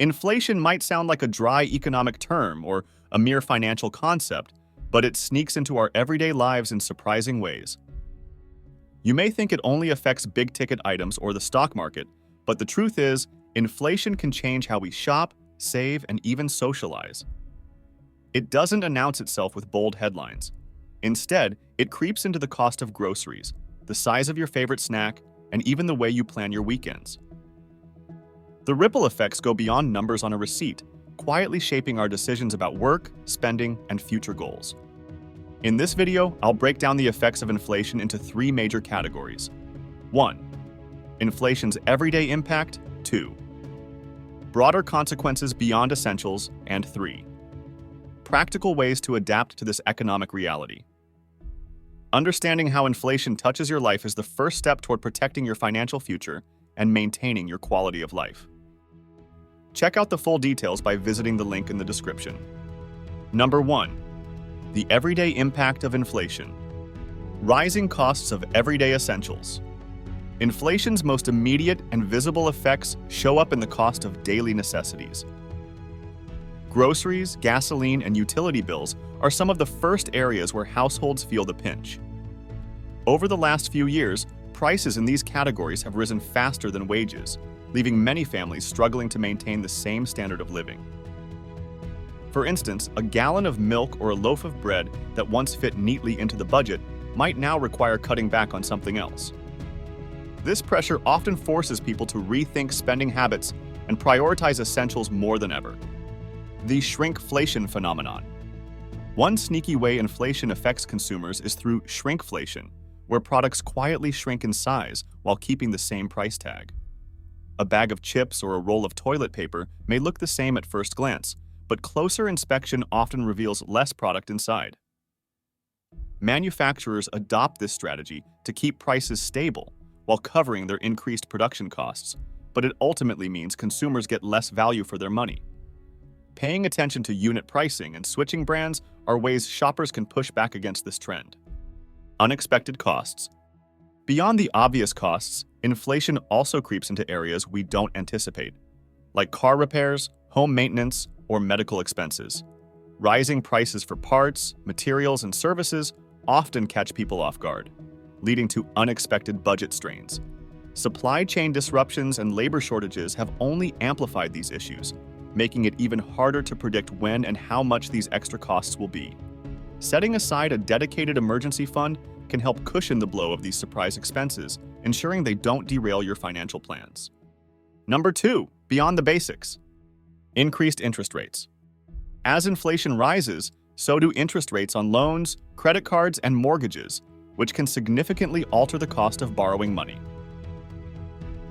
Inflation might sound like a dry economic term or a mere financial concept, but it sneaks into our everyday lives in surprising ways. You may think it only affects big-ticket items or the stock market, but the truth is, inflation can change how we shop, save, and even socialize. It doesn't announce itself with bold headlines. Instead, it creeps into the cost of groceries, the size of your favorite snack, and even the way you plan your weekends. The ripple effects go beyond numbers on a receipt, quietly shaping our decisions about work, spending, and future goals. In this video, I'll break down the effects of inflation into three major categories. 1. Inflation's everyday impact. 2. Broader consequences beyond essentials. And 3. Practical ways to adapt to this economic reality. Understanding how inflation touches your life is the first step toward protecting your financial future and maintaining your quality of life. Check out the full details by visiting the link in the description. Number 1. The everyday impact of inflation. Rising costs of everyday essentials. Inflation's most immediate and visible effects show up in the cost of daily necessities. Groceries, gasoline, and utility bills are some of the first areas where households feel the pinch. Over the last few years, prices in these categories have risen faster than wages, leaving many families struggling to maintain the same standard of living. For instance, a gallon of milk or a loaf of bread that once fit neatly into the budget might now require cutting back on something else. This pressure often forces people to rethink spending habits and prioritize essentials more than ever. The shrinkflation phenomenon. One sneaky way inflation affects consumers is through shrinkflation, where products quietly shrink in size while keeping the same price tag. A bag of chips or a roll of toilet paper may look the same at first glance, but closer inspection often reveals less product inside. Manufacturers adopt this strategy to keep prices stable while covering their increased production costs, but it ultimately means consumers get less value for their money. Paying attention to unit pricing and switching brands are ways shoppers can push back against this trend. Unexpected costs. Beyond the obvious costs, inflation also creeps into areas we don't anticipate, like car repairs, home maintenance, or medical expenses. Rising prices for parts, materials, and services often catch people off guard, leading to unexpected budget strains. Supply chain disruptions and labor shortages have only amplified these issues, making it even harder to predict when and how much these extra costs will be. Setting aside a dedicated emergency fund can help cushion the blow of these surprise expenses, ensuring they don't derail your financial plans. Number 2, beyond the basics. Increased interest rates. As inflation rises, so do interest rates on loans, credit cards, and mortgages, which can significantly alter the cost of borrowing money.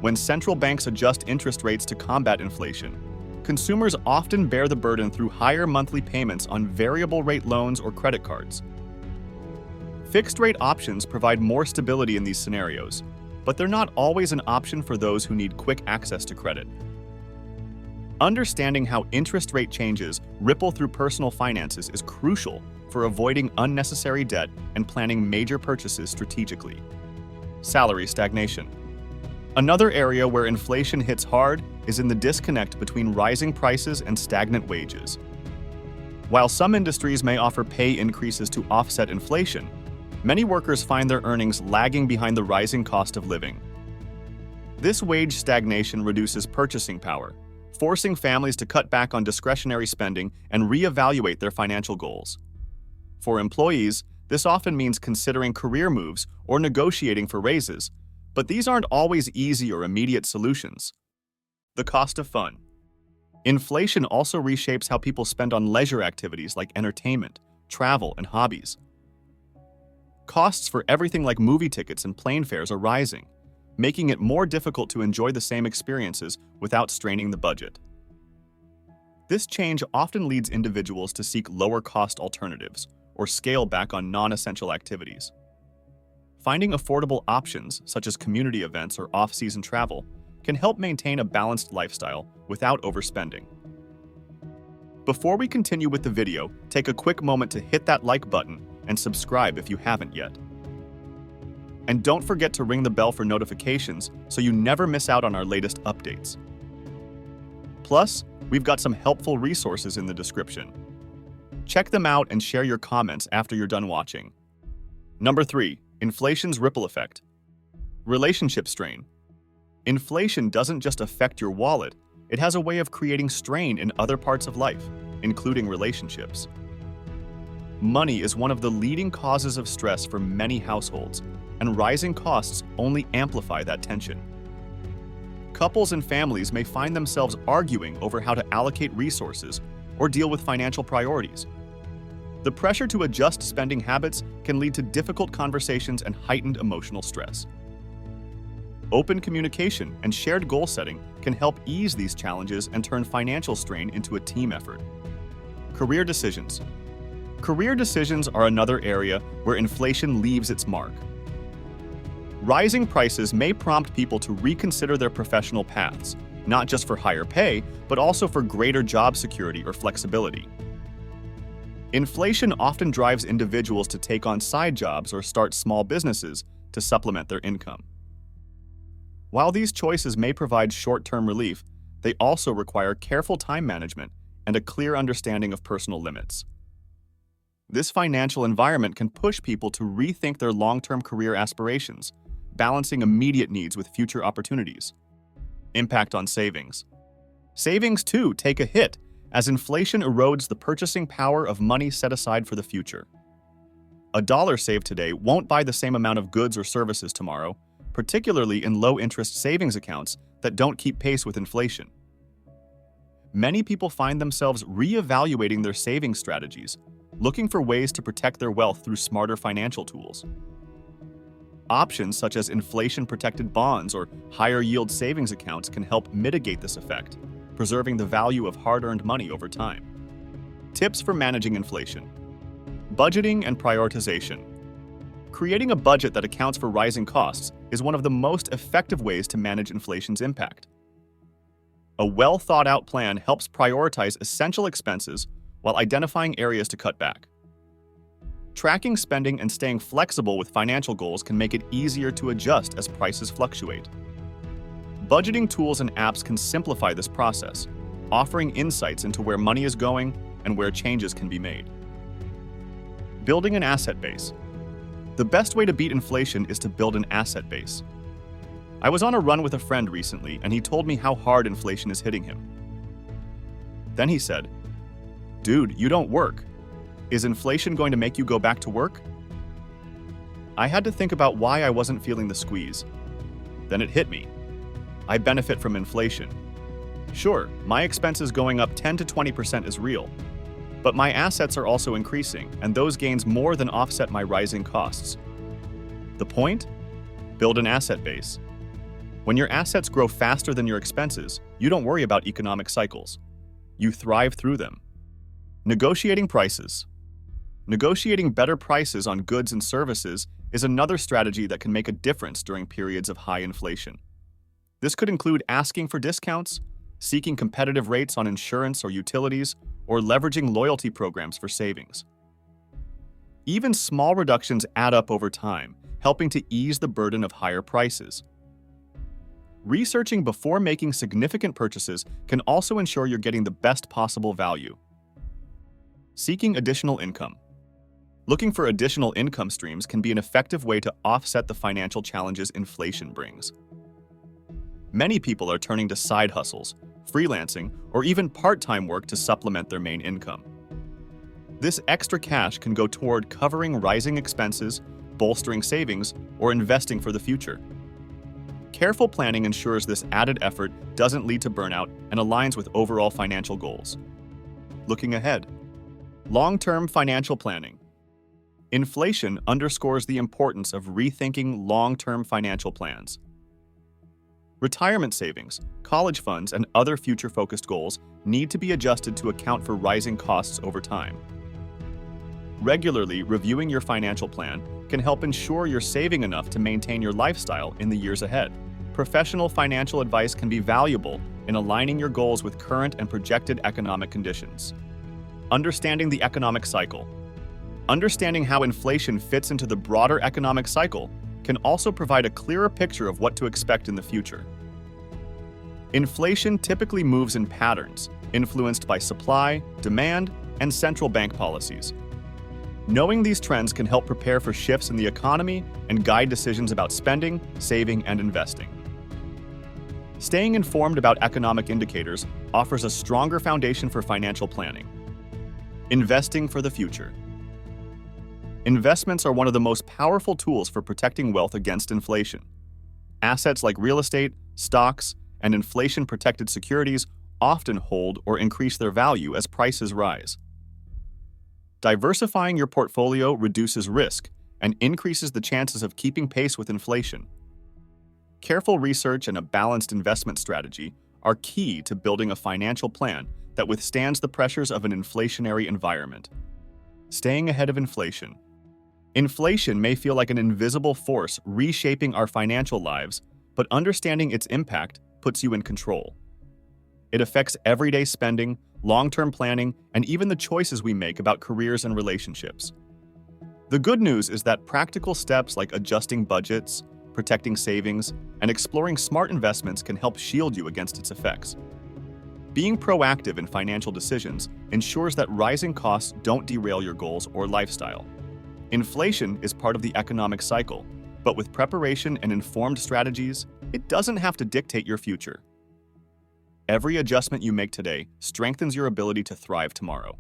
When central banks adjust interest rates to combat inflation, consumers often bear the burden through higher monthly payments on variable-rate loans or credit cards. Fixed-rate options provide more stability in these scenarios, but they're not always an option for those who need quick access to credit. Understanding how interest rate changes ripple through personal finances is crucial for avoiding unnecessary debt and planning major purchases strategically. Salary stagnation. Another area where inflation hits hard is in the disconnect between rising prices and stagnant wages. While some industries may offer pay increases to offset inflation, many workers find their earnings lagging behind the rising cost of living. This wage stagnation reduces purchasing power, forcing families to cut back on discretionary spending and reevaluate their financial goals. For employees, this often means considering career moves or negotiating for raises, but these aren't always easy or immediate solutions. The cost of fun. Inflation also reshapes how people spend on leisure activities like entertainment, travel, and hobbies. Costs for everything like movie tickets and plane fares are rising, making it more difficult to enjoy the same experiences without straining the budget. This change often leads individuals to seek lower-cost alternatives or scale back on non-essential activities. Finding affordable options, such as community events or off-season travel, can help maintain a balanced lifestyle without overspending. Before we continue with the video, take a quick moment to hit that like button and subscribe if you haven't yet. And don't forget to ring the bell for notifications so you never miss out on our latest updates. Plus, we've got some helpful resources in the description. Check them out and share your comments after you're done watching. Number 3. Inflation's ripple effect. Relationship strain. Inflation doesn't just affect your wallet, it has a way of creating strain in other parts of life, including relationships. Money is one of the leading causes of stress for many households, and rising costs only amplify that tension. Couples and families may find themselves arguing over how to allocate resources or deal with financial priorities. The pressure to adjust spending habits can lead to difficult conversations and heightened emotional stress. Open communication and shared goal setting can help ease these challenges and turn financial strain into a team effort. Career decisions. Career decisions are another area where inflation leaves its mark. Rising prices may prompt people to reconsider their professional paths, not just for higher pay, but also for greater job security or flexibility. Inflation often drives individuals to take on side jobs or start small businesses to supplement their income. While these choices may provide short-term relief, they also require careful time management and a clear understanding of personal limits. This financial environment can push people to rethink their long-term career aspirations, balancing immediate needs with future opportunities. Impact on savings. Savings, too, take a hit as inflation erodes the purchasing power of money set aside for the future. A dollar saved today won't buy the same amount of goods or services tomorrow, particularly in low-interest savings accounts that don't keep pace with inflation. Many people find themselves reevaluating their saving strategies, looking for ways to protect their wealth through smarter financial tools. Options such as inflation-protected bonds or higher-yield savings accounts can help mitigate this effect, preserving the value of hard-earned money over time. Tips for managing inflation. Budgeting and prioritization. Creating a budget that accounts for rising costs is one of the most effective ways to manage inflation's impact. A well-thought-out plan helps prioritize essential expenses while identifying areas to cut back. Tracking spending and staying flexible with financial goals can make it easier to adjust as prices fluctuate. Budgeting tools and apps can simplify this process, offering insights into where money is going and where changes can be made. Building an asset base. The best way to beat inflation is to build an asset base. I was on a run with a friend recently, and he told me how hard inflation is hitting him. Then he said, "Dude, you don't work. Is inflation going to make you go back to work?" I had to think about why I wasn't feeling the squeeze. Then it hit me. I benefit from inflation. Sure, my expenses going up 10 to 20% is real, but my assets are also increasing, and those gains more than offset my rising costs. The point? Build an asset base. When your assets grow faster than your expenses, you don't worry about economic cycles. You thrive through them. Negotiating prices. Negotiating better prices on goods and services is another strategy that can make a difference during periods of high inflation. This could include asking for discounts, seeking competitive rates on insurance or utilities, or leveraging loyalty programs for savings. Even small reductions add up over time, helping to ease the burden of higher prices. Researching before making significant purchases can also ensure you're getting the best possible value. Seeking additional income. Looking for additional income streams can be an effective way to offset the financial challenges inflation brings. Many people are turning to side hustles, freelancing, or even part-time work to supplement their main income. This extra cash can go toward covering rising expenses, bolstering savings, or investing for the future. Careful planning ensures this added effort doesn't lead to burnout and aligns with overall financial goals. Looking ahead. Long-term financial planning. Inflation underscores the importance of rethinking long-term financial plans. Retirement savings, college funds, and other future-focused goals need to be adjusted to account for rising costs over time. Regularly reviewing your financial plan can help ensure you're saving enough to maintain your lifestyle in the years ahead. Professional financial advice can be valuable in aligning your goals with current and projected economic conditions. Understanding the economic cycle. Understanding how inflation fits into the broader economic cycle can also provide a clearer picture of what to expect in the future. Inflation typically moves in patterns, influenced by supply, demand, and central bank policies. Knowing these trends can help prepare for shifts in the economy and guide decisions about spending, saving, and investing. Staying informed about economic indicators offers a stronger foundation for financial planning. Investing for the future. Investments are one of the most powerful tools for protecting wealth against inflation. Assets like real estate, stocks, and inflation-protected securities often hold or increase their value as prices rise. Diversifying your portfolio reduces risk and increases the chances of keeping pace with inflation. Careful research and a balanced investment strategy are key to building a financial plan that withstands the pressures of an inflationary environment. Staying ahead of inflation. Inflation may feel like an invisible force reshaping our financial lives, but understanding its impact puts you in control. It affects everyday spending, long-term planning, and even the choices we make about careers and relationships. The good news is that practical steps like adjusting budgets, protecting savings, and exploring smart investments can help shield you against its effects. Being proactive in financial decisions ensures that rising costs don't derail your goals or lifestyle. Inflation is part of the economic cycle, but with preparation and informed strategies, it doesn't have to dictate your future. Every adjustment you make today strengthens your ability to thrive tomorrow.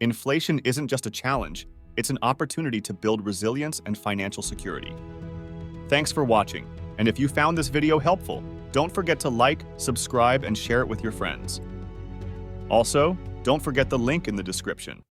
Inflation isn't just a challenge, it's an opportunity to build resilience and financial security. Thanks for watching, and if you found this video helpful, don't forget to like, subscribe, and share it with your friends. Also, don't forget the link in the description.